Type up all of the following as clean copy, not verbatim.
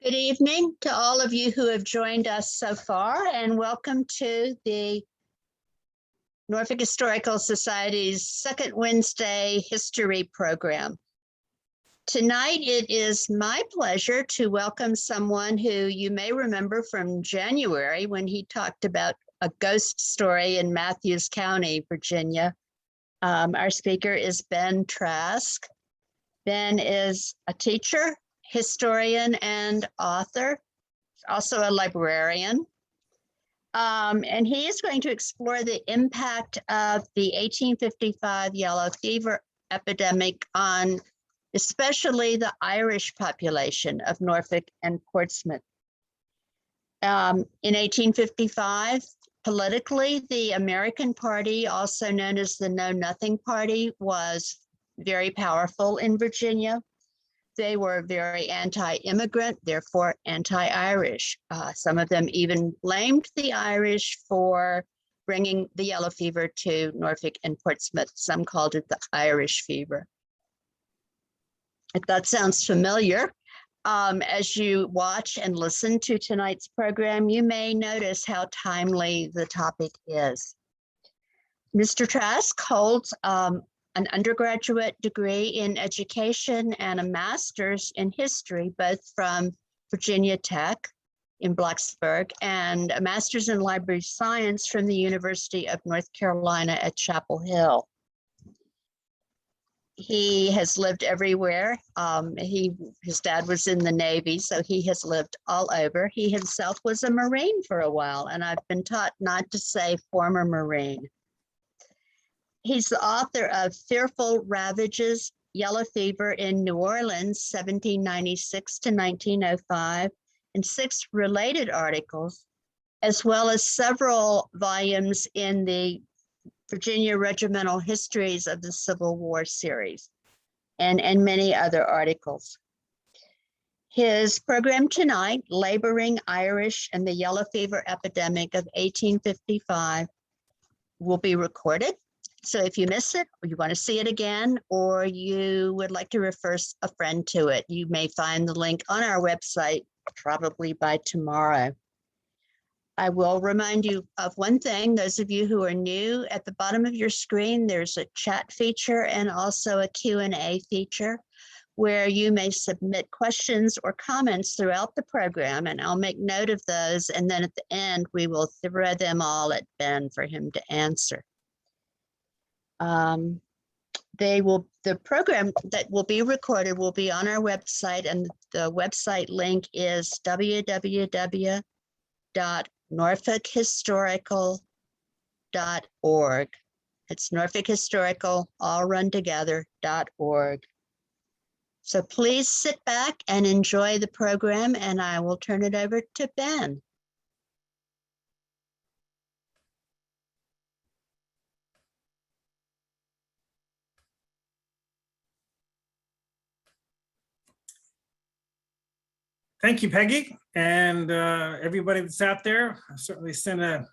Good evening to all of you who have joined us so far, and welcome to the Norfolk Historical Society's second Wednesday history program. Tonight, it is my pleasure to welcome someone who you may remember from January when he talked about a ghost story in Matthews County, Virginia. Our speaker is Benn Trask. Ben is a teacher, historian, and author, also a librarian. And he is going to explore the impact of the 1855 Yellow Fever Epidemic on especially the Irish population of Norfolk and Portsmouth. In 1855, politically, the American Party, also known as the Know Nothing Party, was very powerful in Virginia. They were very anti-immigrant, therefore anti-Irish. Some of them even blamed the Irish for bringing the yellow fever to Norfolk and Portsmouth. Some called it the Irish fever. If that sounds familiar, as you watch and listen to tonight's program, you may notice how timely the topic is. Mr. Trask holds an undergraduate degree in education and a master's in history, both from Virginia Tech in Blacksburg and a master's in library science from the University of North Carolina at Chapel Hill. He has lived everywhere. His dad was in the Navy, so he has lived all over. He himself was a Marine for a while, and I've been taught not to say former Marine. He's the author of Fearful Ravages, Yellow Fever in New Orleans, 1796 to 1905, and 6 related articles, as well as several volumes in the Virginia Regimental Histories of the Civil War series, and many other articles. His program tonight, Laboring Irish and the Yellow Fever Epidemic of 1855, will be recorded. So if you miss it, or you want to see it again, or you would like to refer a friend to it, you may find the link on our website probably by tomorrow. I will remind you of one thing. Those of you who are new, at the bottom of your screen, there's a chat feature and also a Q&A feature where you may submit questions or comments throughout the program, and I'll make note of those. And then at the end, we will throw them all at Ben for him to answer. The program that will be recorded will be on our website, and the website link is www.norfolkhistorical.org. It's Norfolk Historical, all run together.org. So please sit back and enjoy the program, and I will turn it over to Ben. Thank you, Peggy, and everybody that's out there. I certainly sent an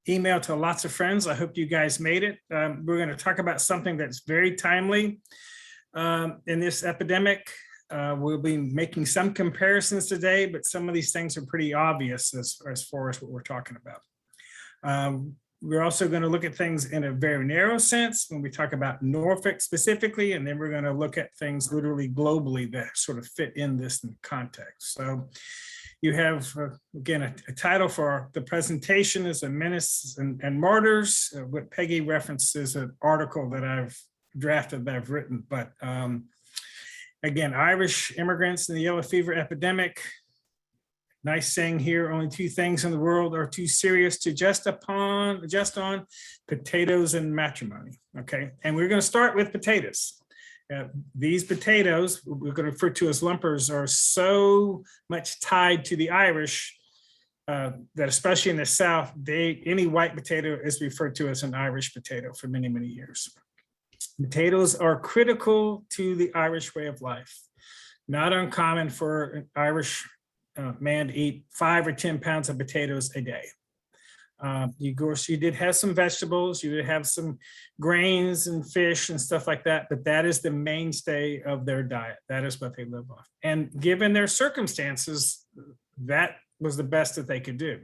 email to lots of friends. I hope you guys made it. We're going to talk about something that's very timely in this epidemic. We'll be making some comparisons today, but some of these things are pretty obvious as far as what we're talking about. We're also going to look at things in a very narrow sense when we talk about Norfolk specifically, and then we're going to look at things literally globally that sort of fit in this context. So you have, again, a title for the presentation is A Menace and Martyrs. What Peggy references an article that I've drafted, that I've written. But again, Irish immigrants and the yellow fever epidemic. Nice saying here, only 2 things in the world are too serious to adjust on, potatoes and matrimony, okay? And we're gonna start with potatoes. These potatoes, we're gonna refer to as lumpers, are so much tied to the Irish that especially in the South, any white potato is referred to as an Irish potato for many, many years. Potatoes are critical to the Irish way of life. Not uncommon for an Irish man to eat 5 or 10 pounds of potatoes a day. Of course, you did have some vegetables, you did have some grains and fish and stuff like that, but that is the mainstay of their diet. That is what they live off. And given their circumstances, that was the best that they could do.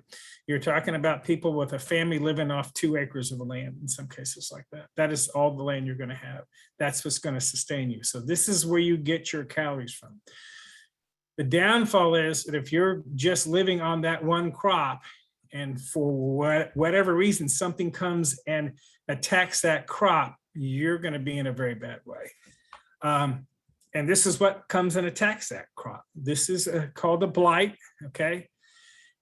You're talking about people with a family living off 2 acres of land in some cases like that. That is all the land you're going to have. That's what's going to sustain you. So this is where you get your calories from. The downfall is that if you're just living on that one crop, and for whatever reason, something comes and attacks that crop, you're going to be in a very bad way. And this is what comes and attacks that crop. This is called a blight, okay?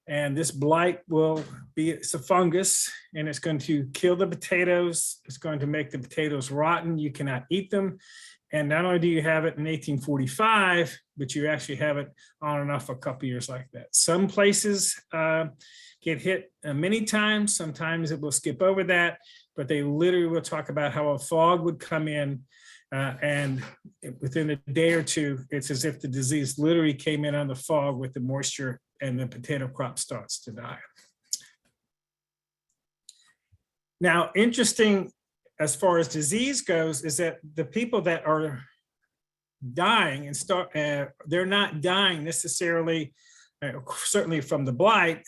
And this blight will be, it's a fungus, and it's going to kill the potatoes. It's going to make the potatoes rotten. You cannot eat them. And not only do you have it in 1845, but you actually have it on and off a couple years like that. Some places get hit many times. Sometimes it will skip over that, but they literally will talk about how a fog would come in and within a day or two, it's as if the disease literally came in on the fog with the moisture, and the potato crop starts to die. Now, interesting as far as disease goes is that the people that are dying and they're not dying necessarily, certainly from the blight,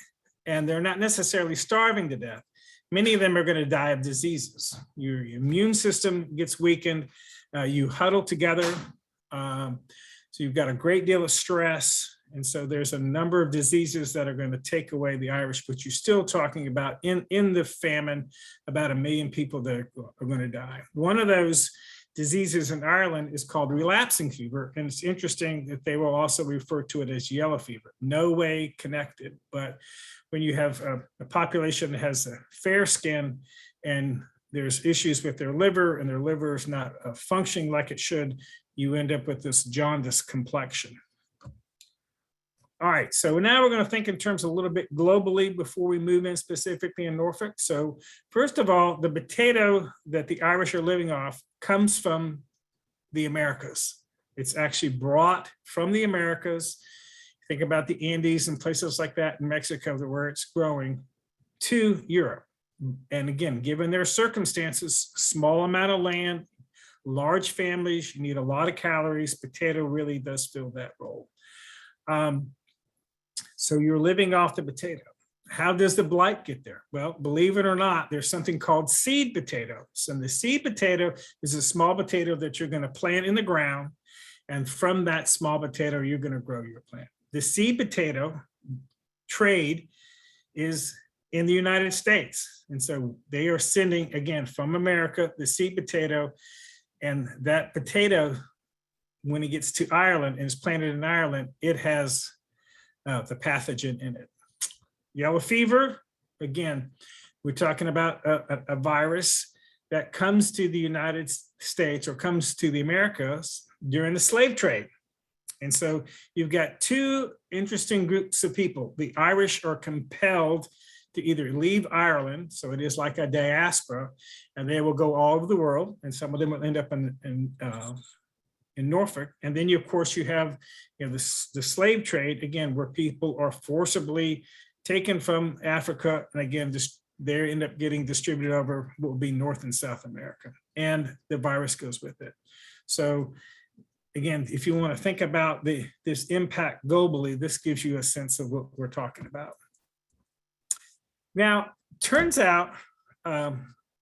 and they're not necessarily starving to death. Many of them are going to die of diseases. Your immune system gets weakened. You huddle together. So you've got a great deal of stress. And so there's a number of diseases that are going to take away the Irish, but you're still talking about in the famine, about 1 million people that are going to die. One of those diseases in Ireland is called relapsing fever. And it's interesting that they will also refer to it as yellow fever. No way connected, but when you have a population that has a fair skin and there's issues with their liver and their liver is not functioning like it should, you end up with this jaundice complexion. All right, so now we're going to think in terms a little bit globally before we move in specifically in Norfolk. So first of all, the potato that the Irish are living off comes from the Americas. It's actually brought from the Americas. Think about the Andes and places like that in Mexico, where it's growing, to Europe. And again, given their circumstances, small amount of land, large families, you need a lot of calories. Potato really does fill that role. So you're living off the potato. How does the blight get there? Well, believe it or not, there's something called seed potatoes. And the seed potato is a small potato that you're going to plant in the ground. And from that small potato, you're going to grow your plant. The seed potato trade is in the United States. And so they are sending, again, from America, the seed potato. And that potato, when it gets to Ireland and is planted in Ireland, it has the pathogen in it. Yellow fever, again, we're talking about a virus that comes to the United States or comes to the Americas during the slave trade. And so you've got 2 interesting groups of people. The Irish are compelled to either leave Ireland, so it is like a diaspora, and they will go all over the world, and some of them will end up in Norfolk. And then of course you have the slave trade, again, where people are forcibly taken from Africa, and again, they end up getting distributed over what will be North and South America, and the virus goes with it. So again, if you want to think about this impact globally, this gives you a sense of what we're talking about. Now, turns out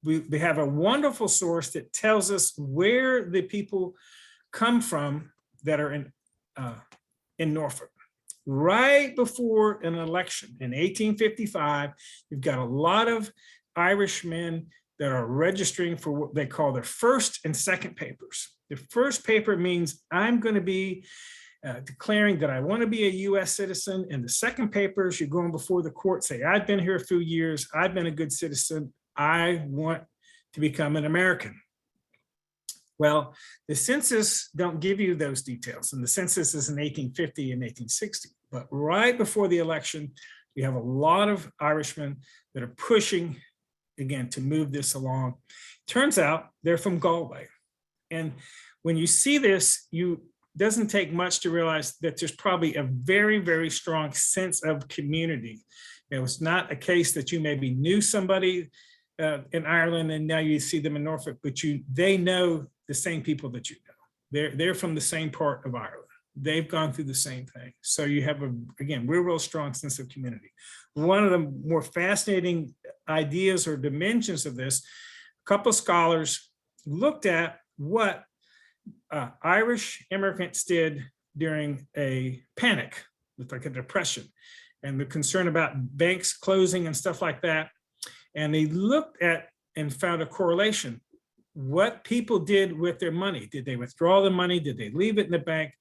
we have a wonderful source that tells us where the people come from that are in Norfolk. Right before an election in 1855, you've got a lot of Irishmen that are registering for what they call their first and second papers. The first paper means I'm going to be declaring that I want to be a US citizen. And the second paper is you're going before the court, say, I've been here a few years, I've been a good citizen, I want to become an American. Well, the census don't give you those details, and the census is in 1850 and 1860. But right before the election, you have a lot of Irishmen that are pushing, again, to move this along. Turns out they're from Galway. And when you see this, it doesn't take much to realize that there's probably a very, very strong sense of community. It was not a case that you maybe knew somebody in Ireland and now you see them in Norfolk, but they know the same people that you know. They're from the same part of Ireland. They've gone through the same thing. So you have again, real strong sense of community. One of the more fascinating ideas or dimensions of this, a couple of scholars looked at what Irish immigrants did during a panic, with like a depression, and the concern about banks closing and stuff like that. And they looked at and found a correlation. What people did with their money. Did they withdraw the money? Did they leave it in the bank?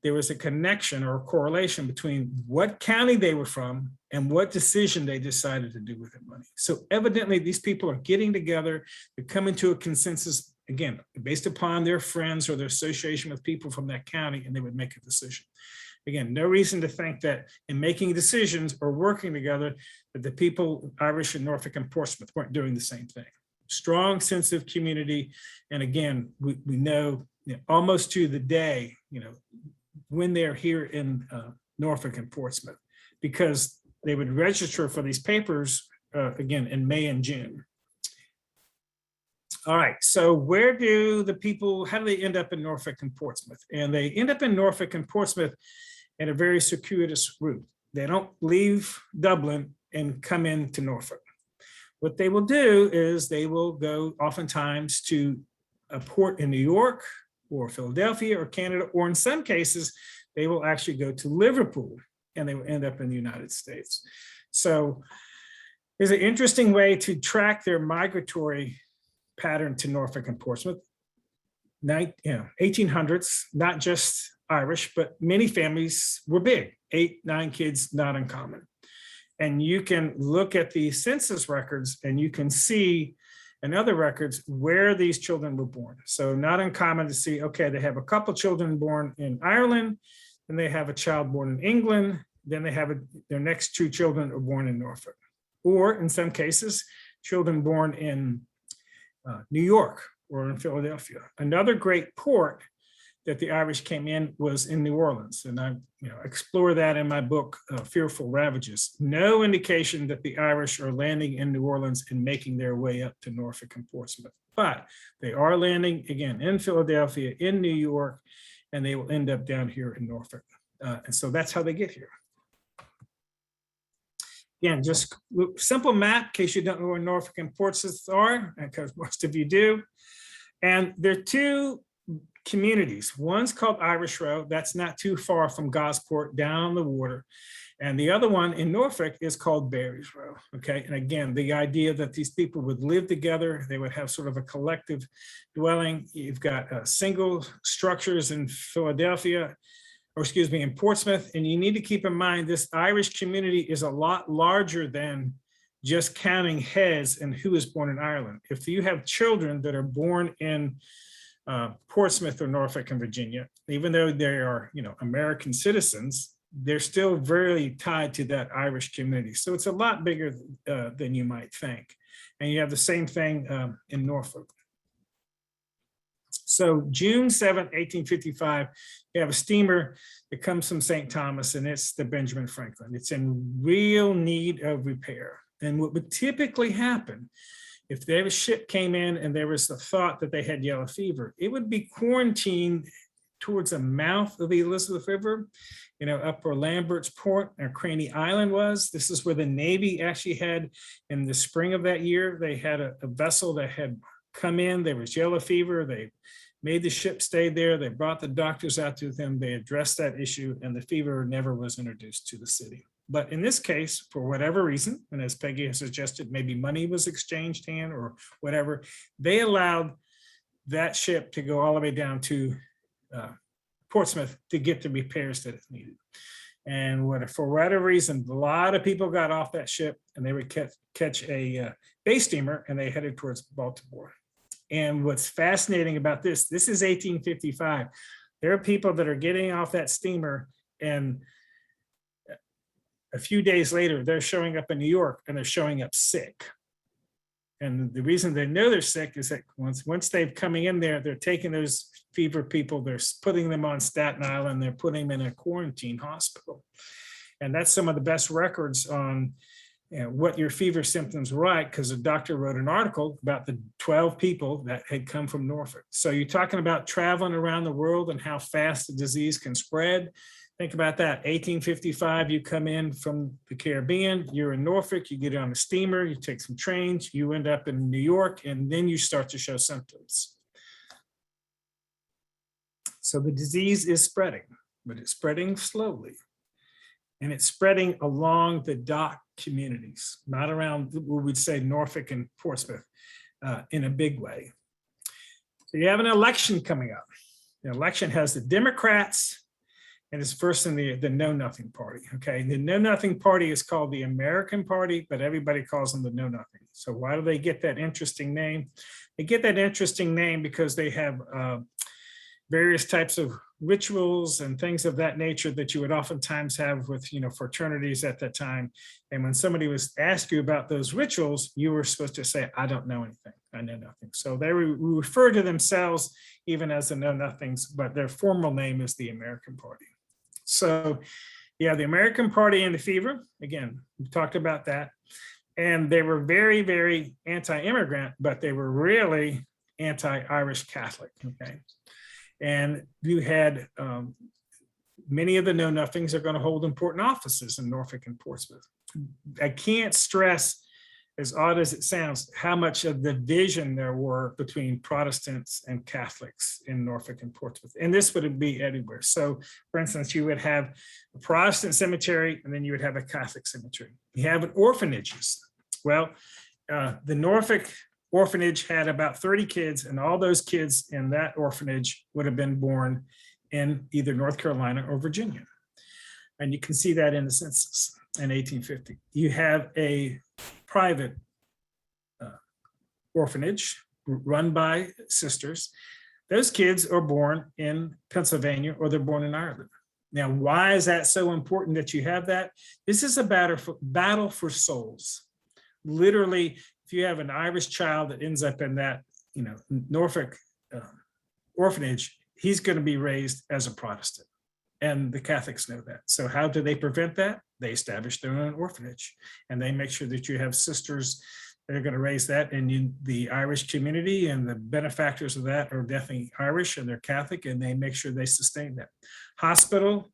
There was a connection or a correlation between what county they were from and what decision they decided to do with their money. So evidently these people are getting together, they're coming to a consensus, again, based upon their friends or their association with people from that county, and they would make a decision. Again, no reason to think that in making decisions or working together, that the people Irish in Norfolk and Portsmouth weren't doing the same thing. Strong sense of community. And again, we know, almost to the day, when they're here in Norfolk and Portsmouth, because they would register for these papers again in May and June. All right, so where do the people, how do they end up in Norfolk and Portsmouth? And they end up in Norfolk and Portsmouth in a very circuitous route. They don't leave Dublin and come into Norfolk. What they will do is they will go oftentimes to a port in New York or Philadelphia or Canada, or in some cases, they will actually go to Liverpool and they will end up in the United States. So there's an interesting way to track their migratory pattern to Norfolk and Portsmouth. 1800s, not just Irish, but many families were big, 8, 9 kids, not uncommon. And you can look at the census records and you can see in other records where these children were born. So not uncommon to see, okay, they have a couple children born in Ireland, then they have a child born in England, then they have their next 2 children are born in Norfolk. Or in some cases, children born in New York or in Philadelphia. Another great port that the Irish came in was in New Orleans. And I explore that in my book, Fearful Ravages. No indication that the Irish are landing in New Orleans and making their way up to Norfolk and Portsmouth. But they are landing, again, in Philadelphia, in New York, and they will end up down here in Norfolk. And so that's how they get here. Again, just simple map, in case you don't know where Norfolk and Portsmouth are, because most of you do. And there are 2 communities. One's called Irish Row. That's not too far from Gosport down the water. And the other one in Norfolk is called Barry's Row. Okay. And again, the idea that these people would live together, they would have sort of a collective dwelling. You've got single structures in Philadelphia, or excuse me, in Portsmouth. And you need to keep in mind this Irish community is a lot larger than just counting heads and who is born in Ireland. If you have children that are born in Portsmouth or Norfolk and Virginia, even though they are, American citizens, they're still very tied to that Irish community. So it's a lot bigger than you might think. And you have the same thing in Norfolk. So June 7th, 1855, you have a steamer that comes from St. Thomas, and it's the Benjamin Franklin. It's in real need of repair. And what would typically happen, if their ship came in and there was the thought that they had yellow fever, it would be quarantined towards the mouth of the Elizabeth River, up where Lambert's Port or Craney Island was. This is where the Navy actually had, in the spring of that year, they had a vessel that had come in, there was yellow fever, they made the ship stay there, they brought the doctors out to them, they addressed that issue, and the fever never was introduced to the city. But in this case, for whatever reason, and as Peggy has suggested, maybe money was exchanged hand or whatever, they allowed that ship to go all the way down to Portsmouth to get the repairs that it needed. And for whatever reason, a lot of people got off that ship and they would catch a bay steamer and they headed towards Baltimore. And what's fascinating about this is 1855. There are people that are getting off that steamer, and a few days later, they're showing up in New York and they're showing up sick. And the reason they know they're sick is that once they've coming in there, they're taking those fever people, they're putting them on Staten Island, they're putting them in a quarantine hospital. And that's some of the best records on what your fever symptoms were like, because the doctor wrote an article about the 12 people that had come from Norfolk. So you're talking about traveling around the world and how fast the disease can spread. Think about that. 1855, you come in from the Caribbean, you're in Norfolk, you get on a steamer, you take some trains, you end up in New York, and then you start to show symptoms. So the disease is spreading, but it's spreading slowly. And it's spreading along the dock communities, not around what we'd say Norfolk and Portsmouth in a big way. So you have an election coming up. The election has the Democrats, and it's first in the Know Nothing Party. Okay, the Know Nothing Party is called the American Party, but everybody calls them the Know Nothing. So why do they get that interesting name? They get that interesting name because they have various types of rituals and things of that nature that you would oftentimes have with, fraternities at that time. And when somebody was asked you about those rituals, you were supposed to say, I don't know anything, I know nothing. So they refer to themselves even as the Know Nothings, but their formal name is the American Party. So yeah, the American Party and the fever, again, we talked about that. And they were very, very anti-immigrant, but they were really anti-Irish Catholic, okay? And you had many of the Know Nothings are going to hold important offices in Norfolk and Portsmouth. I can't stress, as odd as it sounds, how much of the division there were between Protestants and Catholics in Norfolk and Portsmouth. And this would be everywhere. So for instance, you would have a Protestant cemetery, and then you would have a Catholic cemetery. You have orphanages. Well, the Norfolk orphanage had about 30 kids, and all those kids in that orphanage would have been born in either North Carolina or Virginia. And you can see that in the census in 1850. You have a private orphanage run by sisters. Those kids are born in Pennsylvania or they're born in Ireland. Now, why is that so important that you have that? This is a battle for souls. Literally, if you have an Irish child that ends up in that, Norfolk orphanage, he's going to be raised as a Protestant. And the Catholics know that. So how do they prevent that? They establish their own orphanage, and they make sure that you have sisters that are going to raise that. And the Irish community and the benefactors of that are definitely Irish, and they're Catholic, and they make sure they sustain that. Hospital,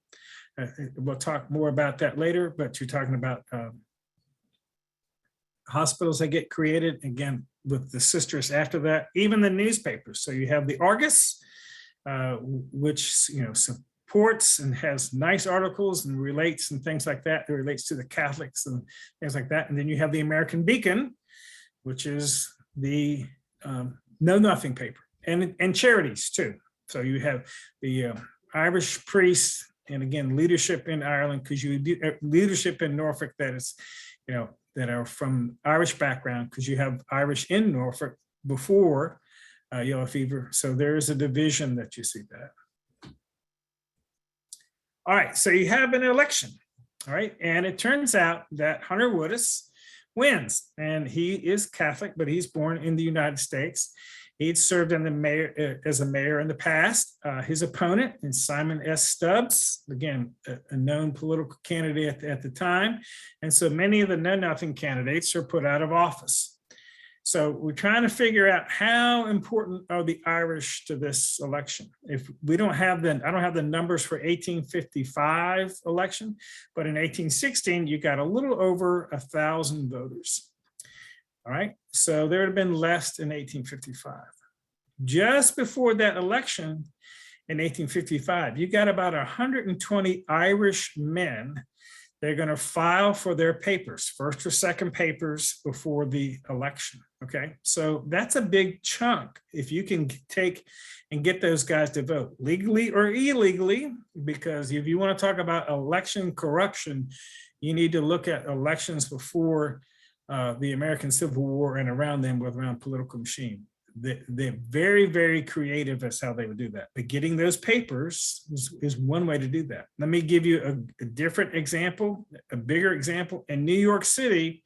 we'll talk more about that later, but you're talking about hospitals that get created, again, with the sisters after that, even the newspapers. So you have the Argus, which, supports and has nice articles and relates and things like that. It relates to the Catholics and things like that. And then you have the American Beacon, which is the Know Nothing paper, and charities too. So you have the Irish priests, and again, leadership in Ireland, because you do leadership in Norfolk that is, that are from Irish background, because you have Irish in Norfolk before yellow fever. So there is a division that you see that. All right, so you have an election, all right? And it turns out that Hunter Woodis wins, and he is Catholic, but he's born in the United States. He'd served as a mayor in the past. His opponent is Simon S. Stubbs, again, a known political candidate at the time. And so many of the Know Nothing candidates are put out of office. So we're trying to figure out how important are the Irish to this election. If we don't have I don't have the numbers for 1855 election, but in 1816, you got a little over 1,000 voters. All right, so there had been less in 1855. Just before that election in 1855, you got about 120 Irish men. They're going to file for their papers, first or second papers before the election. Okay, so that's a big chunk if you can take and get those guys to vote legally or illegally, because if you want to talk about election corruption, you need to look at elections before the American Civil War and around them with around political machine. They're very, very creative as how they would do that. But getting those papers is one way to do that. Let me give you a different example, a bigger example. In New York City,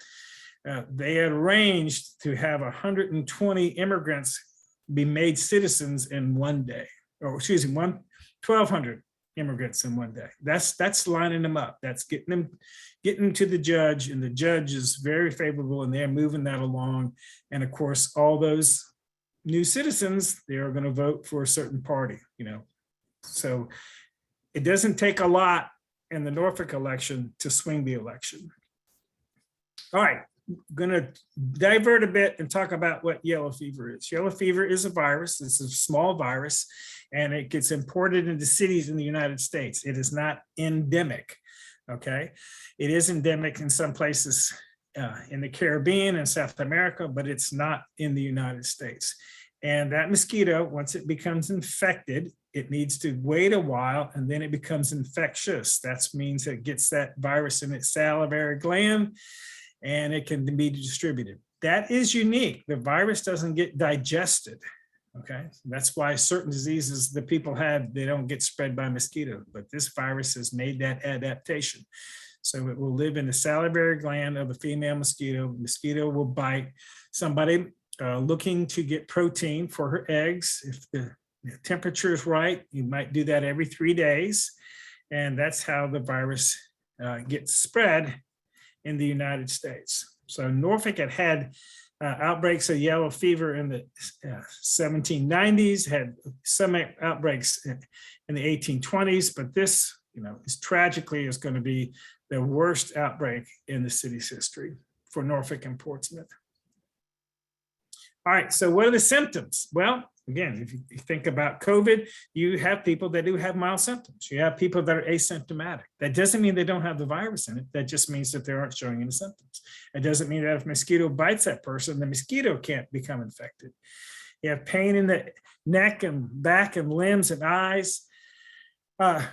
they had arranged to have 120 immigrants be made citizens in one day, or excuse me, 1,200 immigrants in one day. That's lining them up. That's getting to the judge, and the judge is very favorable, and they're moving that along. And of course, all those new citizens, they are going to vote for a certain party, So it doesn't take a lot in the Norfolk election to swing the election. All right, I'm going to divert a bit and talk about what yellow fever is. Yellow fever is a virus. It's a small virus, and it gets imported into cities in the United States. It is not endemic, okay? It is endemic in some places in the Caribbean and South America, but it's not in the United States. And that mosquito, once it becomes infected, it needs to wait a while, and then it becomes infectious. That means it gets that virus in its salivary gland, and it can be distributed. That is unique. The virus doesn't get digested, okay? That's why certain diseases that people have, they don't get spread by mosquito, but this virus has made that adaptation. So it will live in the salivary gland of the female mosquito. Mosquito will bite somebody looking to get protein for her eggs. If the temperature is right, you might do that every 3 days. And that's how the virus gets spread in the United States. So Norfolk had outbreaks of yellow fever in the 1790s, had some outbreaks in the 1820s, but this, is tragically is going to be the worst outbreak in the city's history for Norfolk and Portsmouth. All right, so what are the symptoms? Well, again, if you think about COVID, you have people that do have mild symptoms. You have people that are asymptomatic. That doesn't mean they don't have the virus in it. That just means that they aren't showing any symptoms. It doesn't mean that if a mosquito bites that person, the mosquito can't become infected. You have pain in the neck and back and limbs and eyes.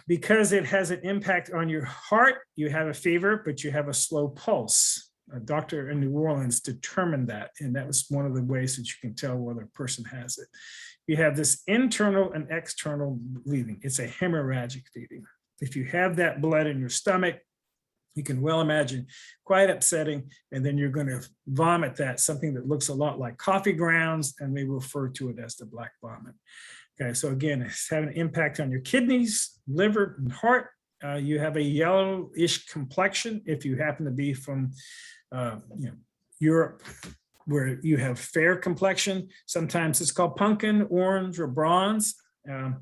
Because it has an impact on your heart, you have a fever, but you have a slow pulse. A doctor in New Orleans determined that, and that was one of the ways that you can tell whether a person has it. You have this internal and external bleeding. It's a hemorrhagic bleeding. If you have that blood in your stomach, you can well imagine quite upsetting, and then you're going to vomit that, something that looks a lot like coffee grounds, and we refer to it as the black vomit. Okay, so again, it's having an impact on your kidneys, liver, and heart. You have a yellowish complexion if you happen to be from Europe, where you have fair complexion. Sometimes it's called pumpkin, orange, or bronze. And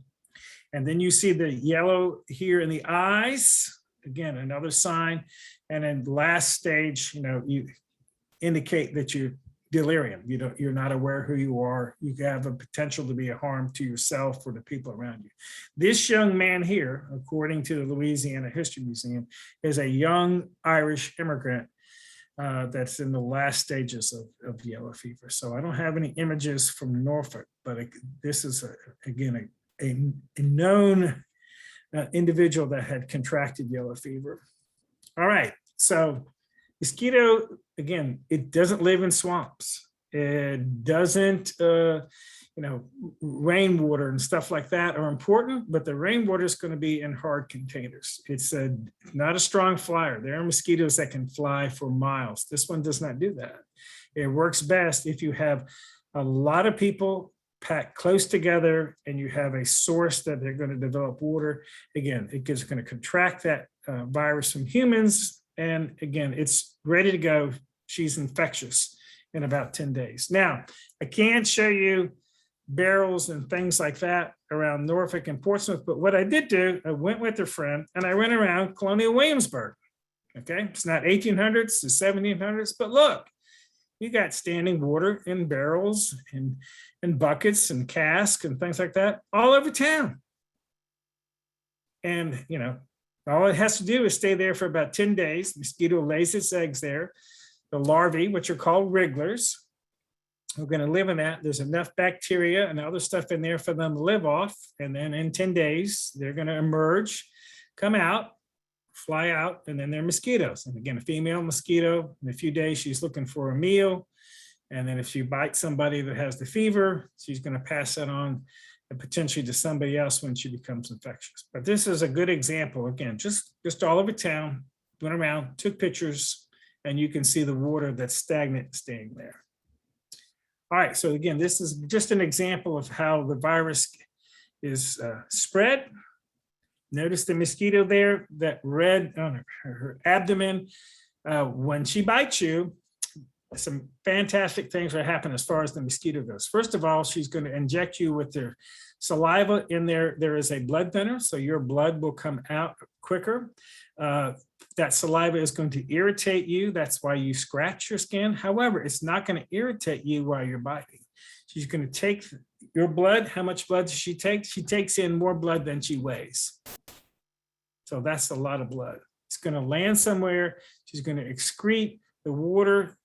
then you see the yellow here in the eyes. Again, another sign. And then last stage, you indicate that you're delirium. You're not aware who you are. You have a potential to be a harm to yourself or the people around you. This young man here, according to the Louisiana History Museum, is a young Irish immigrant that's in the last stages of yellow fever. So I don't have any images from Norfolk, but this is again a known individual that had contracted yellow fever. All right, so mosquito, again, it doesn't live in swamps. It doesn't, rainwater and stuff like that are important, but the rainwater is going to be in hard containers. It's not a strong flyer. There are mosquitoes that can fly for miles. This one does not do that. It works best if you have a lot of people packed close together and you have a source that they're going to develop water. Again, it is going to contract that virus from humans. And again, it's ready to go. She's infectious in about 10 days. Now, I can't show you barrels and things like that around Norfolk and Portsmouth, but what I did do, I went with a friend and I went around Colonial Williamsburg. Okay, it's not 1800s to 1700s, but look, you got standing water in barrels and buckets and casks and things like that all over town. And, all it has to do is stay there for about 10 days. The mosquito lays its eggs there. The larvae, which are called wrigglers, are going to live in that. There's enough bacteria and other stuff in there for them to live off. And then in 10 days, they're going to emerge, come out, fly out, and then they're mosquitoes. And again, a female mosquito, in a few days, she's looking for a meal. And then if she bites somebody that has the fever, she's going to pass that on and potentially to somebody else when she becomes infectious. But this is a good example. Again, just all over town, went around, took pictures, and you can see the water that's stagnant staying there. All right, so again, this is just an example of how the virus is spread. Notice the mosquito there, that red on her abdomen. When she bites you, some fantastic things are happening as far as the mosquito goes. First of all, she's going to inject you with their saliva. In there, there is a blood thinner, so your blood will come out quicker. That saliva is going to irritate you. That's why you scratch your skin. However, it's not going to irritate you while you're biting. She's going to take your blood. How much blood does she take? She takes in more blood than she weighs. So that's a lot of blood. It's going to land somewhere. She's going to excrete the water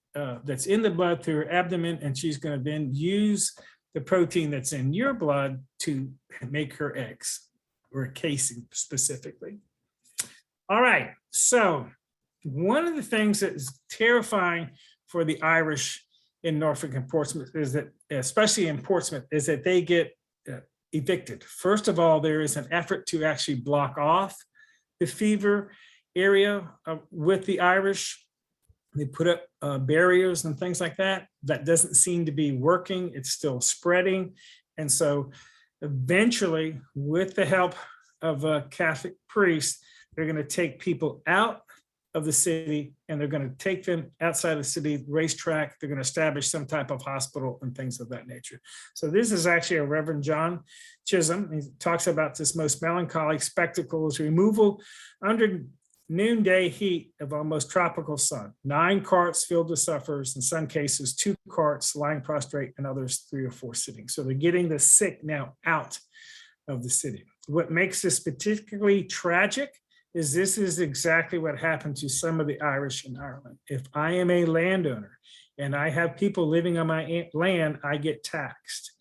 that's in the blood through her abdomen, and she's going to then use the protein that's in your blood to make her eggs, or casing specifically. All right, so one of the things that is terrifying for the Irish in Norfolk and Portsmouth is that, especially in Portsmouth, is that they get evicted. First of all, there is an effort to actually block off the fever area with the Irish. They put up barriers and things like that. That doesn't seem to be working. It's still spreading. And so eventually, with the help of a Catholic priest, they're going to take people out of the city, and they're going to take them outside the city racetrack. They're going to establish some type of hospital and things of that nature. So this is actually a Reverend John Chisholm. He talks about this most melancholy spectacle is removal under noonday heat of almost tropical sun. 9 carts filled with sufferers, in some cases 2 carts lying prostrate, and others 3 or 4 sitting. So they're getting the sick now out of the city. What makes this particularly tragic is this is exactly what happened to some of the Irish in Ireland. If I am a landowner and I have people living on my land, I get taxed.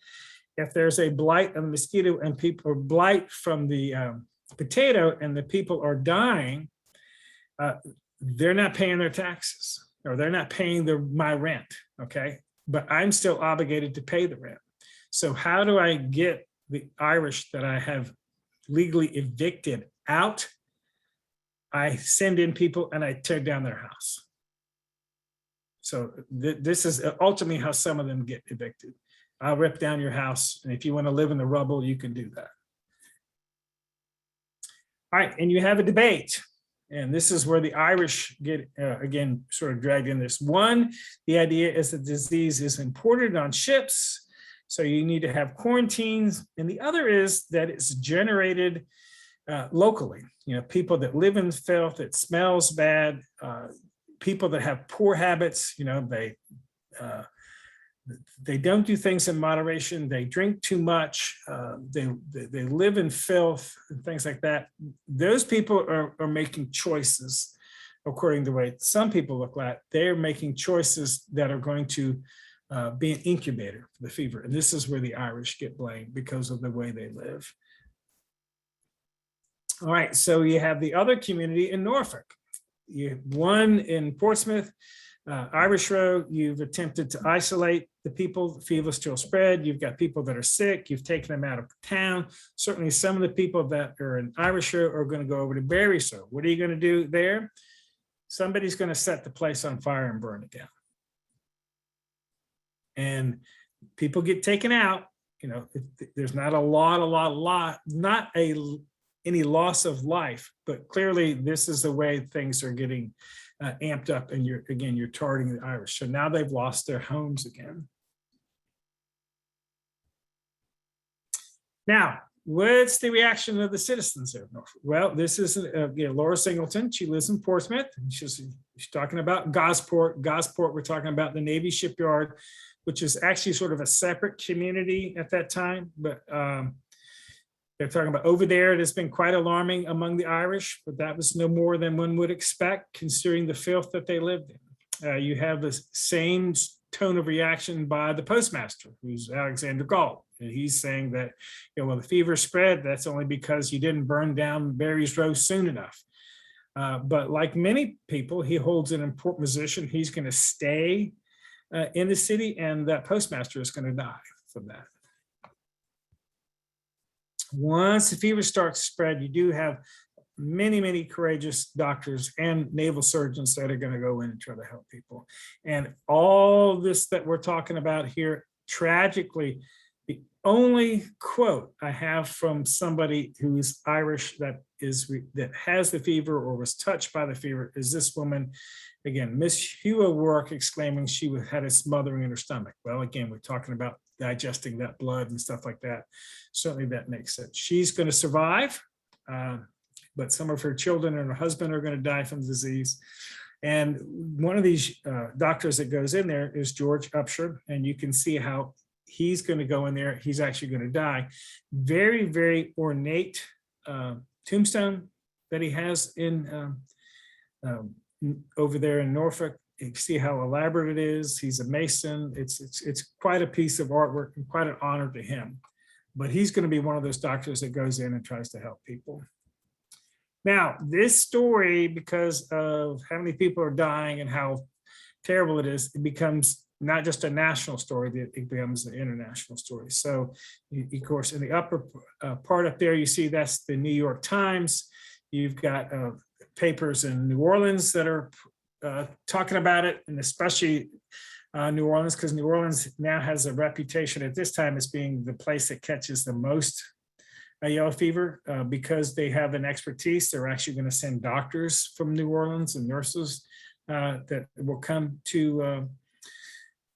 If there's a blight of mosquito and people, or blight from the potato, and the people are dying, they're not paying their taxes, or they're not paying my rent, okay? But I'm still obligated to pay the rent. So how do I get the Irish that I have legally evicted out? I send in people and I tear down their house. So this is ultimately how some of them get evicted. I'll rip down your house, and if you want to live in the rubble, you can do that. All right, and you have a debate. And this is where the Irish get, again, sort of dragged in this. One, the idea is that disease is imported on ships, so you need to have quarantines. And the other is that it's generated locally. You know, people that live in filth, it smells bad, people that have poor habits, you know, they don't do things in moderation, they drink too much, they live in filth and things like that. Those people are making choices according to the way some people look like. They're making choices that are going to be an incubator for the fever. And this is where the Irish get blamed, because of the way they live. All right, so you have the other community in Norfolk. You have one in Portsmouth, Irish Row. You've attempted to isolate the people. The fever still spread. You've got people that are sick. You've taken them out of town. Certainly some of the people that are in Irish Row are going to go over to Barry. So what are you going to do there? Somebody's going to set the place on fire and burn it down. And people get taken out. You know, there's not not any loss of life, but clearly this is the way things are getting amped up, and you're targeting the Irish. So now they've lost their homes again. Now, what's the reaction of the citizens of Norfolk? Well, this is Laura Singleton. She lives in Portsmouth. She's talking about Gosport. Gosport, we're talking about the Navy shipyard, which is actually sort of a separate community at that time, but they're talking about over there. It has been quite alarming among the Irish, but that was no more than one would expect, considering the filth that they lived in. You have the same tone of reaction by the postmaster, who's Alexander Galt. And he's saying that, well, the fever spread, that's only because you didn't burn down Barry's Row soon enough. But like many people, he holds an important position. He's going to stay in the city, and that postmaster is going to die from that. Once the fever starts to spread, you do have many courageous doctors and naval surgeons that are going to go in and try to help people. And all this that we're talking about here, tragically, the only quote I have from somebody who's Irish that that has the fever or was touched by the fever is this woman. Again, Miss Hua Work exclaiming she had a smothering in her stomach. Well, again, we're talking about digesting that blood and stuff like that. Certainly that makes sense. She's going to survive, but some of her children and her husband are going to die from the disease. And one of these doctors that goes in there is George Upshur, and you can see how he's going to go in there. He's actually going to die. Very, very ornate tombstone that he has in over there in Norfolk. You see how elaborate it is. He's a Mason. It's quite a piece of artwork and quite an honor to him. But he's going to be one of those doctors that goes in and tries to help people. Now, this story, because of how many people are dying and how terrible it is, it becomes not just a national story, it becomes an international story. So, of course, in the upper part up there, you see that's the New York Times. You've got papers in New Orleans that are talking about it, and especially New Orleans, because New Orleans now has a reputation at this time as being the place that catches the most yellow fever. Because they have an expertise, they're actually going to send doctors from New Orleans and nurses that will come to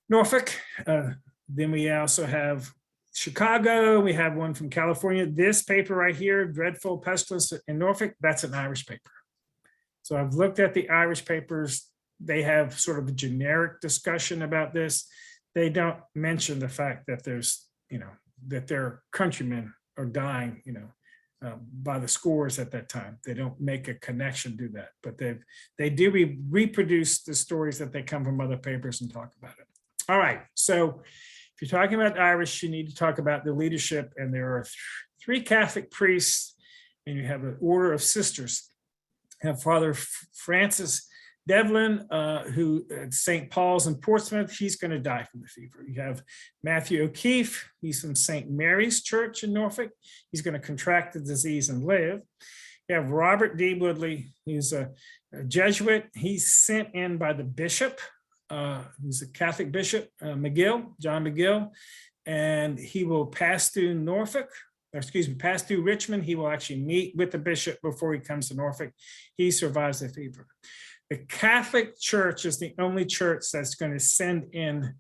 Norfolk. Then we also have Chicago. We have one from California. This paper right here, Dreadful Pestilence in Norfolk, that's an Irish paper. So I've looked at the Irish papers. They have sort of a generic discussion about this. They don't mention the fact that there's, that their countrymen are dying, by the scores at that time. They don't make a connection to that, but they do reproduce the stories that they come from other papers and talk about it. All right, so if you're talking about Irish, you need to talk about the leadership, and there are three Catholic priests, and you have an order of sisters. You have Father Francis Devlin, who at St. Paul's in Portsmouth, he's going to die from the fever. You have Matthew O'Keefe, he's from St. Mary's Church in Norfolk. He's going to contract the disease and live. You have Robert D. Woodley, he's a Jesuit. He's sent in by the bishop, who's a Catholic bishop, Mcgill, John Mcgill, and he will pass through Norfolk, pass through Richmond. He will actually meet with the bishop before he comes to Norfolk. He survives the fever. The Catholic Church is the only church that's going to send in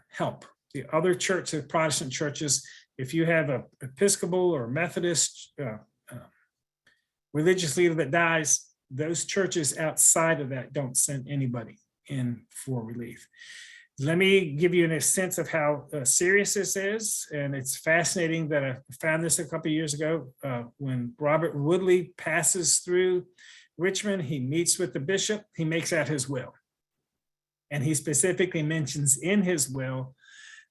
help. The other churches, Protestant churches, if you have an Episcopal or Methodist religious leader that dies, those churches outside of that don't send anybody in for relief. Let me give you a sense of how serious this is. And it's fascinating that I found this a couple of years ago when Robert Woodley passes through Richmond. He meets with the bishop. He makes out his will. And he specifically mentions in his will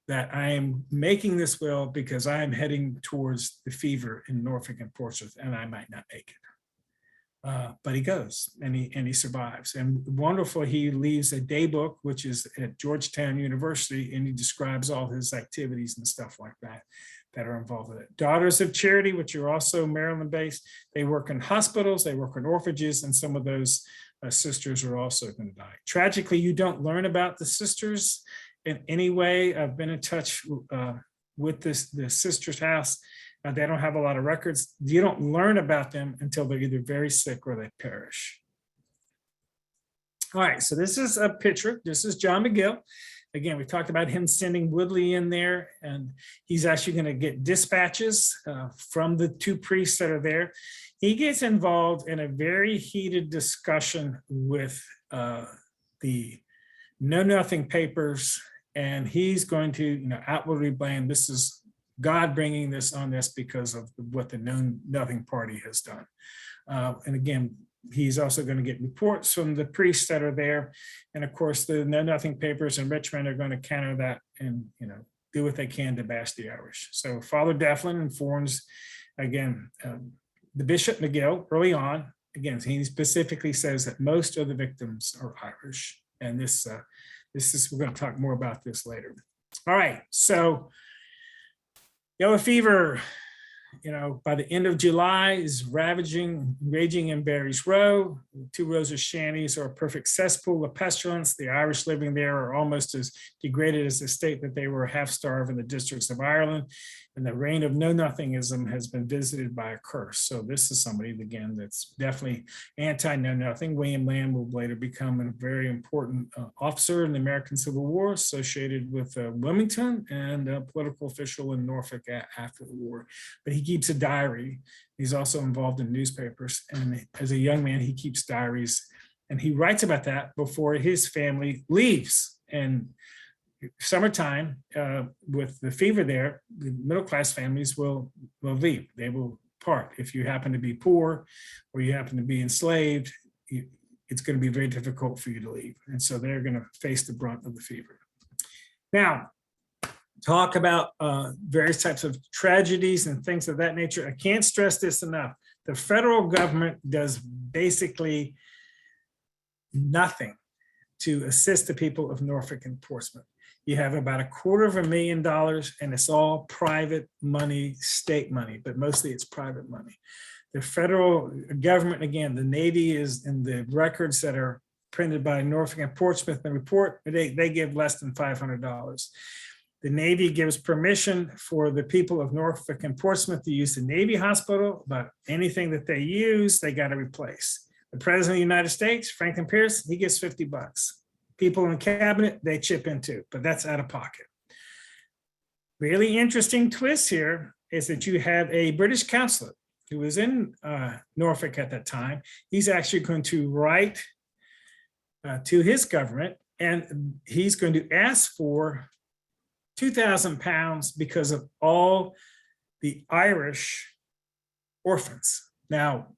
that I am making this will because I am heading towards the fever in Norfolk and Portsmouth, and I might not make it. But he goes and he survives. And wonderful, he leaves a day book, which is at Georgetown University, and he describes all his activities and stuff like that are involved with it. Daughters of Charity, which are also Maryland-based, they work in hospitals, they work in orphanages, and some of those sisters are also going to die. Tragically, you don't learn about the sisters in any way. I've been in touch with the Sisters House. They don't have a lot of records. You don't learn about them until they're either very sick or they perish. All right, so this is a picture. This is John Mcgill. Again, we talked about him sending Woodley in there, and he's actually going to get dispatches from the two priests that are there. He gets involved in a very heated discussion with the Know Nothing papers, and he's going to outwardly blame, this is God bringing this on this because of what the Know Nothing party has done. And again, he's also going to get reports from the priests that are there. And of course, the Know Nothing papers in Richmond are going to counter that and do what they can to bash the Irish. So Father Devlin informs, again, the Bishop Mcgill early on. Again, he specifically says that most of the victims are Irish. And this is, we're going to talk more about this later. All right, so yellow fever, by the end of July is raging in Barry's Row. 2 rows of shanties are a perfect cesspool of pestilence. The Irish living there are almost as degraded as the state that they were half-starved in the districts of Ireland. And the reign of know-nothingism has been visited by a curse. So this is somebody, again, that's definitely anti-know-nothing. William Lamb will later become a very important officer in the American Civil War, associated with Wilmington, and a political official in Norfolk after the war. But he keeps a diary. He's also involved in newspapers. And as a young man, he keeps diaries. And he writes about that before his family leaves. And summertime, with the fever there, the middle-class families will leave. They will part. If you happen to be poor or you happen to be enslaved, it's going to be very difficult for you to leave. And so they're going to face the brunt of the fever. Now, talk about various types of tragedies and things of that nature. I can't stress this enough. The federal government does basically nothing to assist the people of Norfolk and Portsmouth. You have about $250,000, and it's all private money, state money, but mostly it's private money. The federal government, again, the Navy is in the records that are printed by Norfolk and Portsmouth, the report, they give less than $500. The Navy gives permission for the people of Norfolk and Portsmouth to use the Navy hospital, but anything that they use, they got to replace. The President of the United States, Franklin Pierce, he gets $50. People in cabinet, they chip in too, but that's out of pocket. Really interesting twist here is that you have a British consulate who was in Norfolk at that time. He's actually going to write to his government, and he's going to ask for £2,000 because of all the Irish orphans. Now,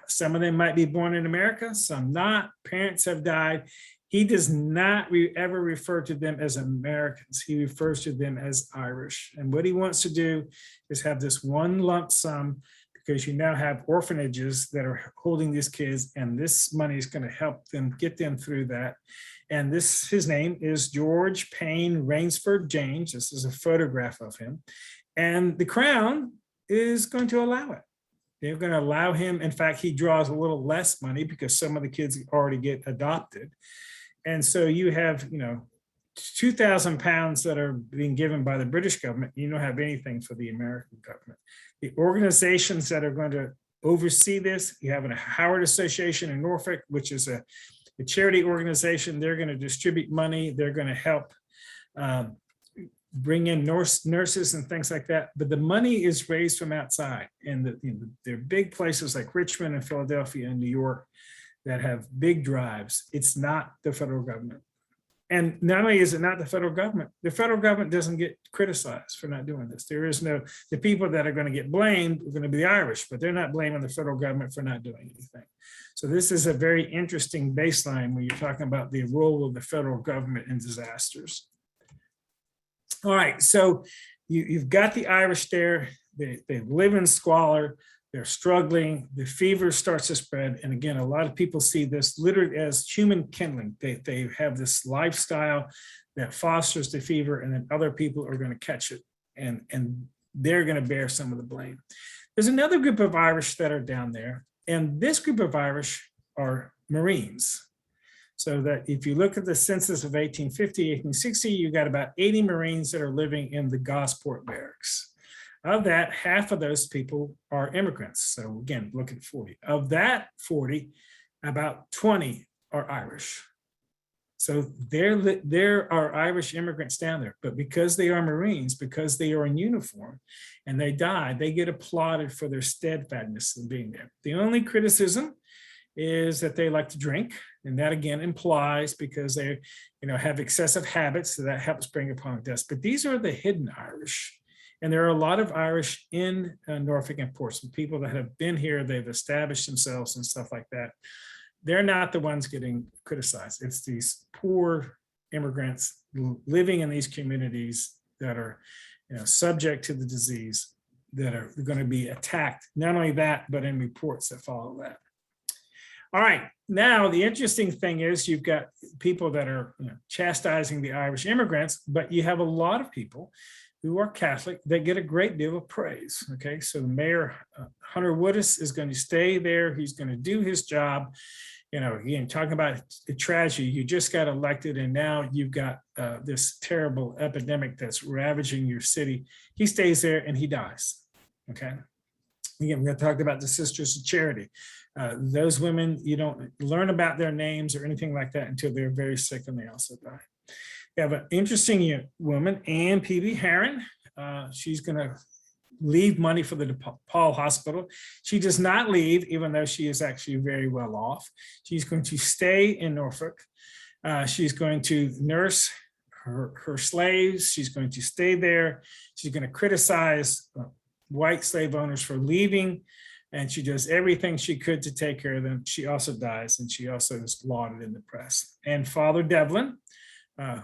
some of them might be born in America, some not. Parents have died. He does not ever refer to them as Americans. He refers to them as Irish. And what he wants to do is have this one lump sum, because you now have orphanages that are holding these kids, and this money is going to help them get them through that. And his name is George Payne Rainsford James. This is a photograph of him. And the Crown is going to allow it. They're going to allow him. In fact, he draws a little less money because some of the kids already get adopted. And so you have, £2,000 that are being given by the British government. You don't have anything for the American government. The organizations that are going to oversee this, you have a Howard Association in Norfolk, which is a charity organization. They're going to distribute money. They're going to help bring in nurses and things like that. But the money is raised from outside. And there are big places like Richmond and Philadelphia and New York that have big drives. It's not the federal government. And not only is it not the federal government doesn't get criticized for not doing this. The people that are going to get blamed are going to be the Irish, but they're not blaming the federal government for not doing anything. So this is a very interesting baseline when you're talking about the role of the federal government in disasters. All right, so you've got the Irish there. They live in squalor. They're struggling. The fever starts to spread. And again, a lot of people see this literally as human kindling. They have this lifestyle that fosters the fever, and then other people are going to catch it, and they're going to bear some of the blame. There's another group of Irish that are down there, and this group of Irish are Marines. So that if you look at the census of 1850, 1860, you got about 80 Marines that are living in the Gosport barracks. Of that, half of those people are immigrants. So again, look at 40. Of that 40, about 20 are Irish. So there are Irish immigrants down there, but because they are Marines, because they are in uniform and they died, they get applauded for their steadfastness in being there. The only criticism is that they like to drink, and that again implies because they have excessive habits, so that helps bring upon death. But these are the hidden Irish. And there are a lot of Irish in Norfolk and Portsmouth, people that have been here, they've established themselves and stuff like that. They're not the ones getting criticized. It's these poor immigrants living in these communities that are subject to the disease that are going to be attacked. Not only that, but in reports that follow that. All right, now the interesting thing is you've got people that are chastising the Irish immigrants, but you have a lot of people who are Catholic that get a great deal of praise. Okay, so Mayor Hunter Woodis is going to stay there. He's going to do his job. Again, talking about the tragedy, you just got elected and now you've got this terrible epidemic that's ravaging your city. He stays there and he dies, okay? Again, we're going to talk about the Sisters of Charity. Those women, you don't learn about their names or anything like that until they're very sick and they also die. We have an interesting woman, Ann P.B. Herron. She's going to leave money for the DePaul Hospital. She does not leave, even though she is actually very well off. She's going to stay in Norfolk. She's going to nurse her slaves. She's going to stay there. She's going to criticize white slave owners for leaving. And she does everything she could to take care of them. She also dies, and she also is lauded in the press. And Father Devlin,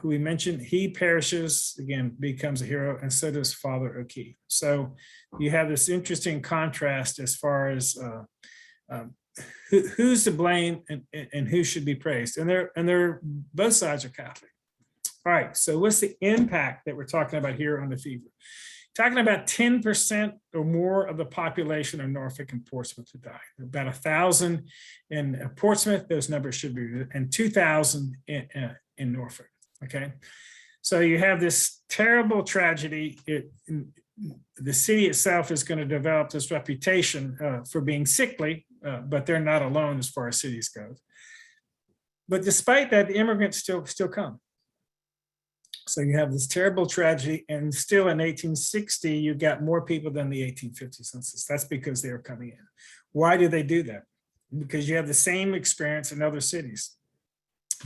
who we mentioned, he perishes, again, becomes a hero, and so does Father O'Keefe. So you have this interesting contrast as far as who's to blame and who should be praised. And they're both sides are Catholic. All right, so what's the impact that we're talking about here on the fever? Talking about 10% or more of the population of Norfolk and Portsmouth to die. About 1,000 in Portsmouth, those numbers should be, and 2,000 in Norfolk. Okay, so you have this terrible tragedy. The city itself is going to develop this reputation for being sickly, but they're not alone as far as cities go. But despite that, the immigrants still come. So you have this terrible tragedy, and still in 1860, you got more people than the 1850 census. That's because they were coming in. Why do they do that? Because you have the same experience in other cities.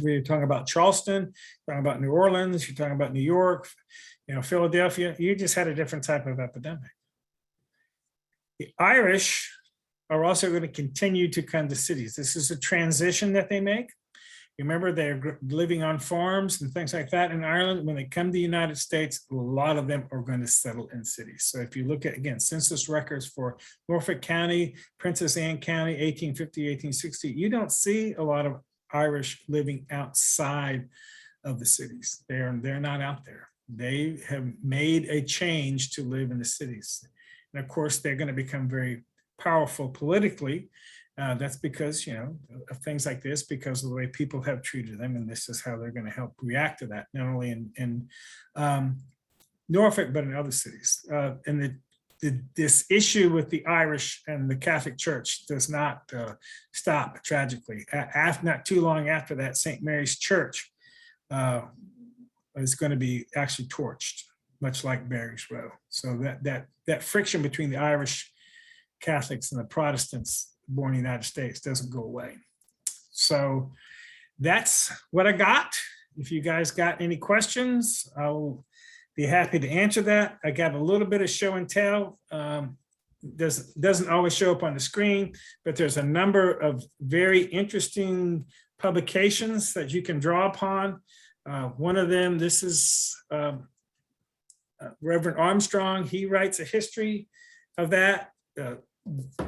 We're talking about Charleston, talking about New Orleans, you're talking about New York, Philadelphia. You just had a different type of epidemic. The Irish are also going to continue to come to cities. This is a transition that they make. Remember, they're living on farms and things like that in Ireland. When they come to the United States, a lot of them are going to settle in cities. So if you look at, again, census records for Norfolk County, Princess Anne County, 1850, 1860, you don't see a lot of Irish living outside of the cities. They're not out there. They have made a change to live in the cities. And of course, they're going to become very powerful politically. That's because, of things like this, because of the way people have treated them. And this is how they're going to help react to that, not only in Norfolk, but in other cities. And this issue with the Irish and the Catholic Church does not stop tragically. Not too long after that, St. Mary's Church is going to be actually torched, much like Barry's Row. So that friction between the Irish Catholics and the Protestants born in the United States doesn't go away. So that's what I got. If you guys got any questions, I'll be happy to answer that. I got a little bit of show and tell. Doesn't always show up on the screen, but there's a number of very interesting publications that you can draw upon. One of them, this is Reverend Armstrong. He writes a history of that.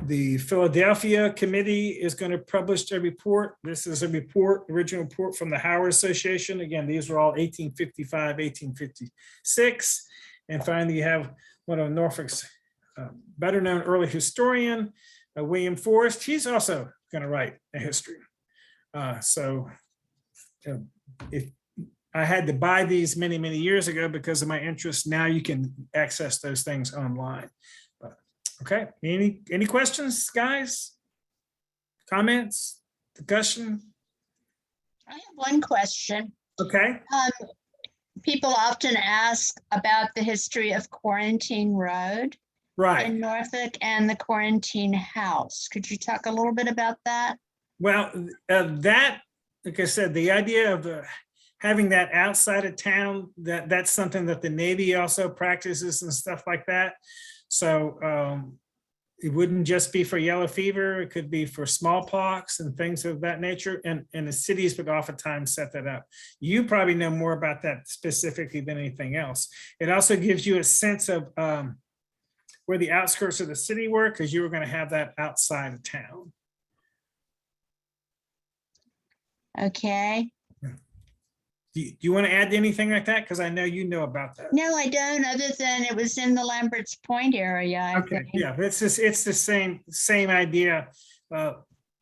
The Philadelphia Committee is going to publish a report. This is a report, original report from the Howard Association. Again, these were all 1855, 1856. And finally, you have one of Norfolk's better known early historian, William Forrest. He's also going to write a history. So if I had to buy these many, many years ago because of my interest, now you can access those things online. Okay, any questions, guys? Comments, discussion? I have one question. Okay. People often ask about the history of Quarantine Road in Norfolk and the Quarantine House. Could you talk a little bit about that? Well, that, like I said, the idea of having that outside of town, that's something that the Navy also practices and stuff like that. So it wouldn't just be for yellow fever, it could be for smallpox and things of that nature. And the cities would oftentimes set that up. You probably know more about that specifically than anything else. It also gives you a sense of where the outskirts of the city were, because you were going to have that outside of town. Okay. Do you want to add anything like that? Because I know you know about that. No, I don't, other than it was in the Lambert's Point area. I think. Yeah, it's the same idea.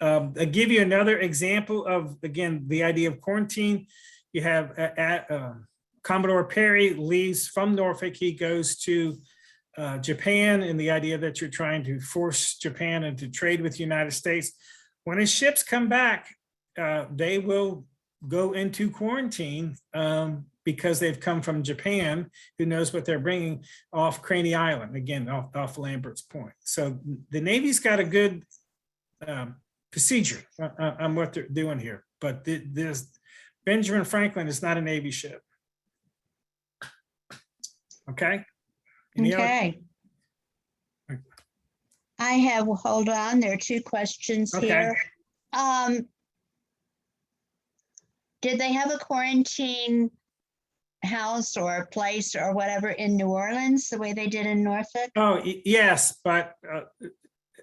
I'll give you another example of, again, the idea of quarantine. You have Commodore Perry leaves from Norfolk. He goes to Japan, and the idea that you're trying to force Japan into trade with the United States. When his ships come back, they will go into quarantine because they've come from Japan, who knows what they're bringing, off Craney Island, again, off Lambert's Point. So the Navy's got a good procedure on what they're doing here, but this Benjamin Franklin is not a Navy ship. Okay. Okay. I have, hold on, there are two questions Okay. here. Did they have a quarantine house or place or whatever in New Orleans the way they did in Norfolk? Oh, yes, but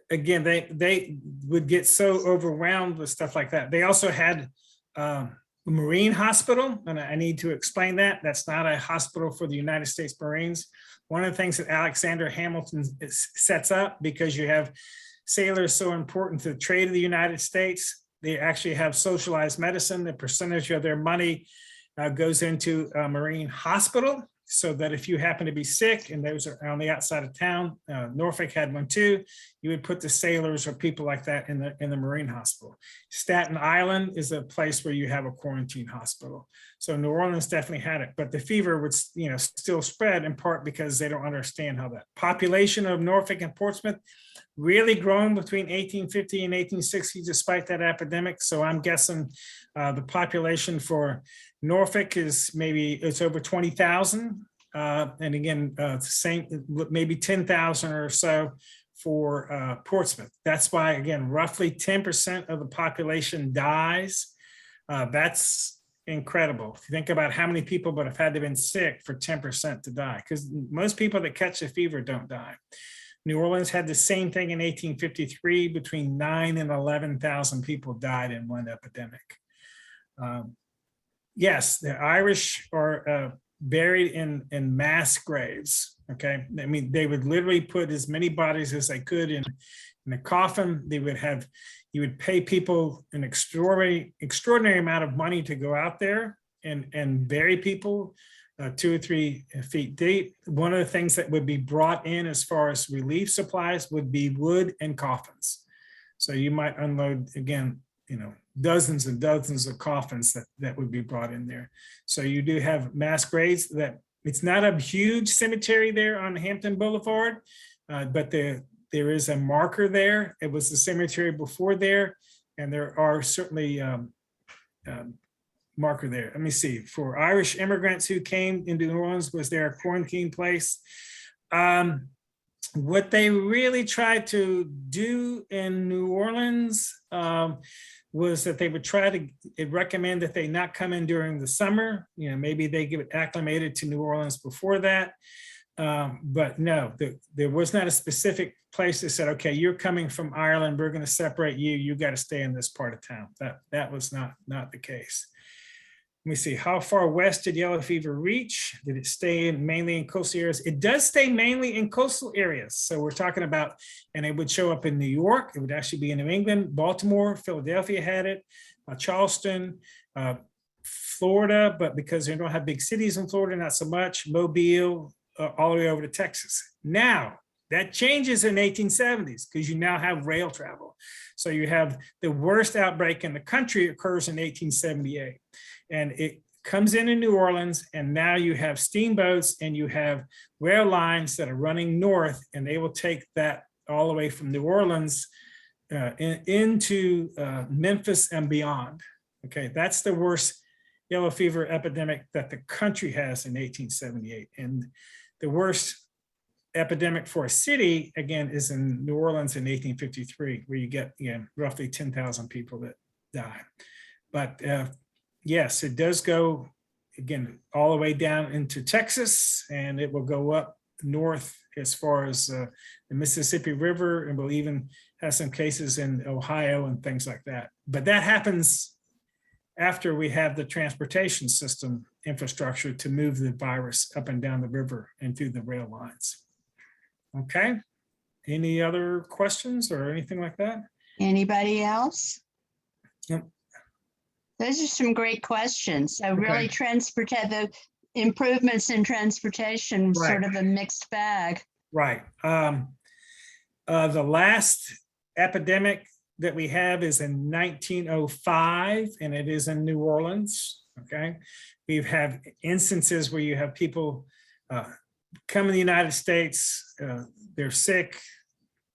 again, they would get so overwhelmed with stuff like that. They also had a Marine hospital, and I need to explain that. That's not a hospital for the United States Marines. One of the things that Alexander Hamilton sets up, because you have sailors so important to the trade of the United States, they actually have socialized medicine. The percentage of their money goes into a Marine hospital, so that if you happen to be sick, and those are on the outside of town, Norfolk had one too, you would put the sailors or people like that in the Marine hospital. Staten Island is a place where you have a quarantine hospital. So New Orleans definitely had it, but the fever would, still spread, in part because they don't understand how that population of Norfolk and Portsmouth really grown between 1850 and 1860, despite that epidemic. So I'm guessing the population for Norfolk is it's over 20,000. And again, same, maybe 10,000 or so for Portsmouth. That's why, again, roughly 10% of the population dies. That's incredible. If you think about how many people would have had to been sick for 10% to die, because most people that catch the fever don't die. New Orleans had the same thing in 1853. Between 9,000 and 11,000 people died in one epidemic. Yes, the Irish are buried in mass graves. Okay, I mean, they would literally put as many bodies as they could in a coffin. They would have, you would pay people an extraordinary amount of money to go out there and bury people 2 or 3 feet deep. One of the things that would be brought in as far as relief supplies would be wood and coffins. So you might unload, again, dozens and dozens of coffins that would be brought in there. So you do have mass graves. That it's not a huge cemetery there on Hampton Boulevard, but there is a marker there. It was the cemetery before there, and there are certainly marker there. Let me see. For Irish immigrants who came into New Orleans, was there a quarantine place? What they really tried to do in New Orleans was that they would try to recommend that they not come in during the summer. Maybe they get acclimated to New Orleans before that. But no, there was not a specific place that said, okay, you're coming from Ireland, we're going to separate you. You got to stay in this part of town. That was not the case. Let me see, how far west did yellow fever reach? Did it stay mainly in coastal areas? It does stay mainly in coastal areas. So we're talking about, and it would show up in New York. It would actually be in New England, Baltimore, Philadelphia had it, Charleston, Florida, but because they don't have big cities in Florida, not so much, Mobile, all the way over to Texas. Now, that changes in 1870s because you now have rail travel. So you have the worst outbreak in the country occurs in 1878. And it comes in New Orleans, and now you have steamboats and you have rail lines that are running north, and they will take that all the way from New Orleans into Memphis and beyond. Okay, that's the worst yellow fever epidemic that the country has in 1878. And the worst epidemic for a city, again, is in New Orleans in 1853, where you get roughly 10,000 people that die. But yes, it does go, again, all the way down into Texas, and it will go up north as far as the Mississippi River, and will even have some cases in Ohio and things like that. But that happens after we have the transportation system infrastructure to move the virus up and down the river and through the rail lines. Okay, any other questions or anything like that? Anybody else? Yep. Those are some great questions. So really the improvements in transportation, Right. sort of a mixed bag. Right. The last epidemic that we have is in 1905, and it is in New Orleans. Okay. We've had instances where you have people come in the United States, they're sick,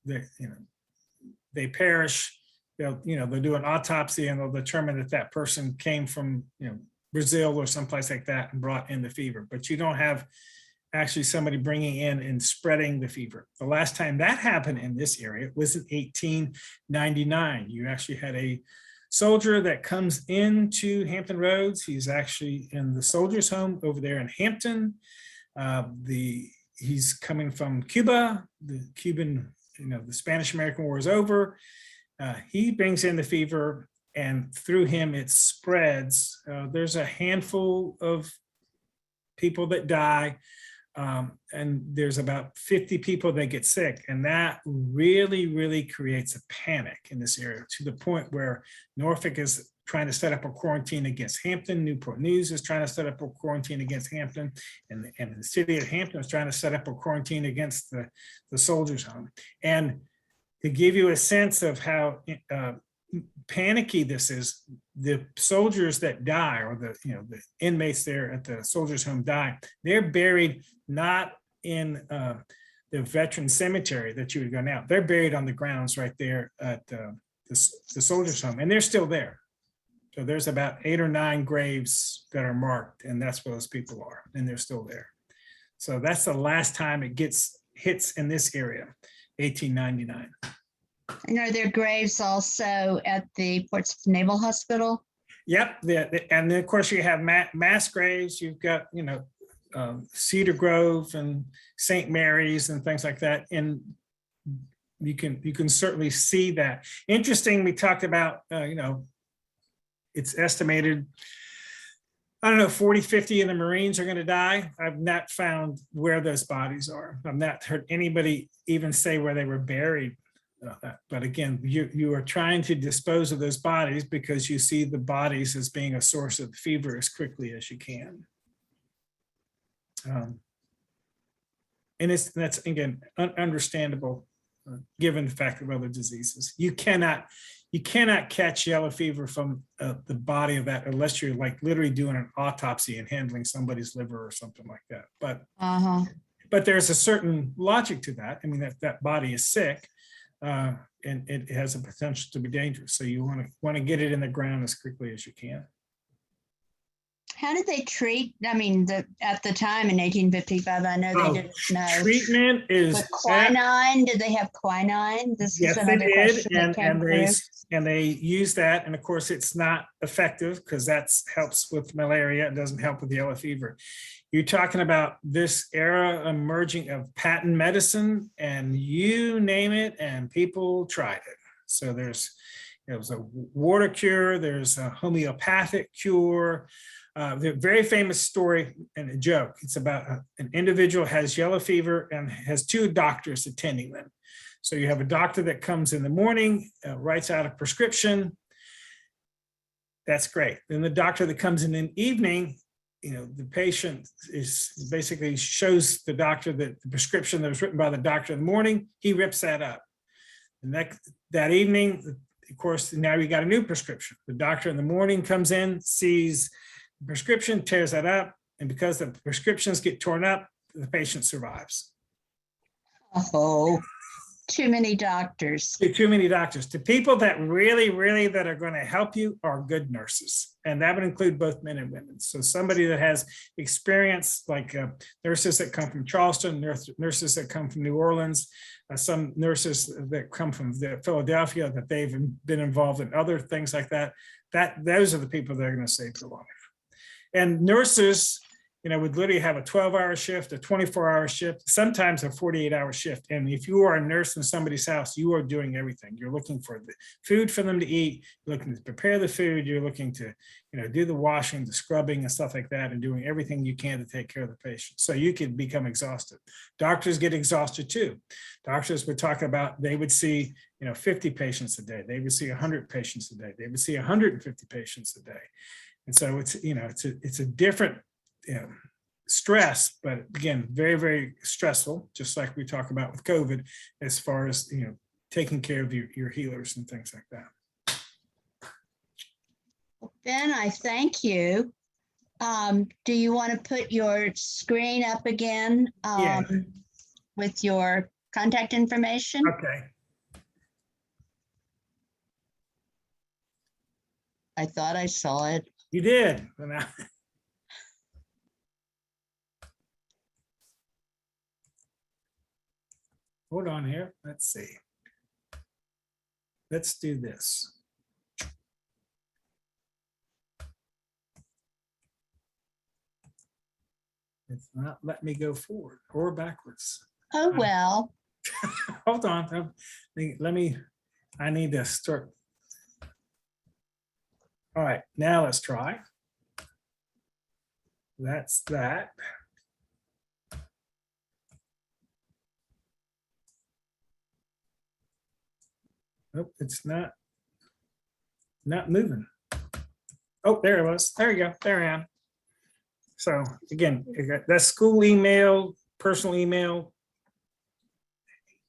they perish. They'll do an autopsy and they'll determine that that person came from Brazil or someplace like that and brought in the fever. But you don't have actually somebody bringing in and spreading the fever. The last time that happened in this area was in 1899. You actually had a soldier that comes into Hampton Roads. He's actually in the soldiers' home over there in Hampton. He's coming from Cuba. The Cuban, the Spanish-American War is over. He brings in the fever, and through him it spreads. There's a handful of people that die, and there's about 50 people that get sick, and that really, really creates a panic in this area, to the point where Norfolk is trying to set up a quarantine against Hampton. Newport News is trying to set up a quarantine against Hampton, and the city of Hampton is trying to set up a quarantine against the soldiers' home. And to give you a sense of how panicky this is, the soldiers that die, or the inmates there at the soldiers' home die, they're buried not in the veteran cemetery that you would go now. They're buried on the grounds right there at the soldiers' home, and they're still there. So there's about 8 or 9 graves that are marked, and that's where those people are, and they're still there. So that's the last time it hits in this area, 1899. And are there graves also at the Portsmouth Naval Hospital? Yep, and then of course you have mass graves. You've got Cedar Grove and St. Mary's and things like that, and you can certainly see that. Interesting, we talked about it's estimated, I don't know, 40, 50 of the Marines are going to die. I've not found where those bodies are. I've not heard anybody even say where they were buried. But again, you are trying to dispose of those bodies because you see the bodies as being a source of fever as quickly as you can. And that's again understandable given the fact of other diseases. You cannot catch yellow fever from the body of that unless you're like literally doing an autopsy and handling somebody's liver or something like that. But there's a certain logic to that. I mean, that body is sick. And it has a potential to be dangerous. So you want to get it in the ground as quickly as you can. How did they treat? I mean, at the time in 1855, I know they didn't know. Treatment is quinine. Did they have quinine? Yes, they did, and they use that. And of course, it's not effective because that helps with malaria. It doesn't help with yellow fever. You're talking about this era emerging of patent medicine, and you name it, and people tried it. So there's a water cure. There's a homeopathic cure. The very famous story and a joke. It's about an individual has yellow fever and has 2 doctors attending them. So you have a doctor that comes in the morning, writes out a prescription. That's great. Then the doctor that comes in the evening, the patient is basically shows the doctor that the prescription that was written by the doctor in the morning, he rips that up. And that evening, of course, now we got a new prescription. The doctor in the morning comes in, sees the prescription, tears that up, and because the prescriptions get torn up, the patient survives. Oh, too many doctors. Too many doctors. The people that really, really that are going to help you are good nurses. And that would include both men and women. So somebody that has experience, like nurses that come from Charleston, nurses that come from New Orleans, some nurses that come from Philadelphia, that they've been involved in other things like that. Those are the people that are going to save your life. And nurses would literally have a 12-hour shift, a 24-hour shift, sometimes a 48-hour shift. And if you are a nurse in somebody's house, you are doing everything. You're looking for the food for them to eat, you're looking to prepare the food, you're looking to, do the washing, the scrubbing and stuff like that, and doing everything you can to take care of the patient. So you could become exhausted. Doctors get exhausted too. Doctors would talk about, they would see, 50 patients a day. They would see 100 patients a day. They would see 150 patients a day. And so it's, it's a different, stress, but again, very, very stressful, just like we talk about with COVID, as far as, taking care of your healers and things like that. Ben, I thank you. Do you want to put your screen up again Yeah. with your contact information? Okay. I thought I saw it. You did. Hold on here. Let's see. Let's do this. It's not letting me go forward or backwards. Oh, well. Hold on. I need to start. All right, now let's try. That's that. Nope, it's not moving. Oh, there it was. There you go. There I am. So again, that's school email, personal email.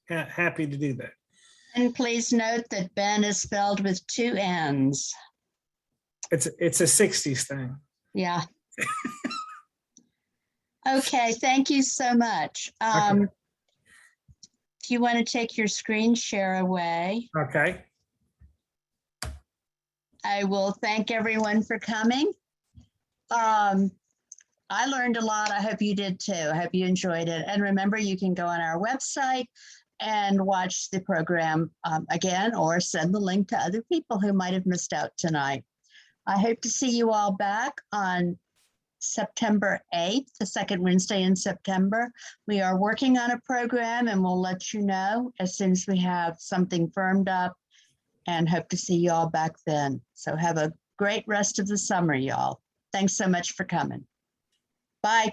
Happy to do that. And please note that Ben is spelled with 2 N's. It's a 60s thing. Yeah. Okay, thank you so much. Okay. If you want to take your screen share away, Okay. I will thank everyone for coming. I learned a lot. I hope you did too. I hope you enjoyed it. And remember, you can go on our website and watch the program again, or send the link to other people who might have missed out tonight. I hope to see you all back on September 8th, the second Wednesday in September. We are working on a program and we'll let you know as soon as we have something firmed up, and hope to see you all back then. So have a great rest of the summer, y'all. Thanks so much for coming. Bye.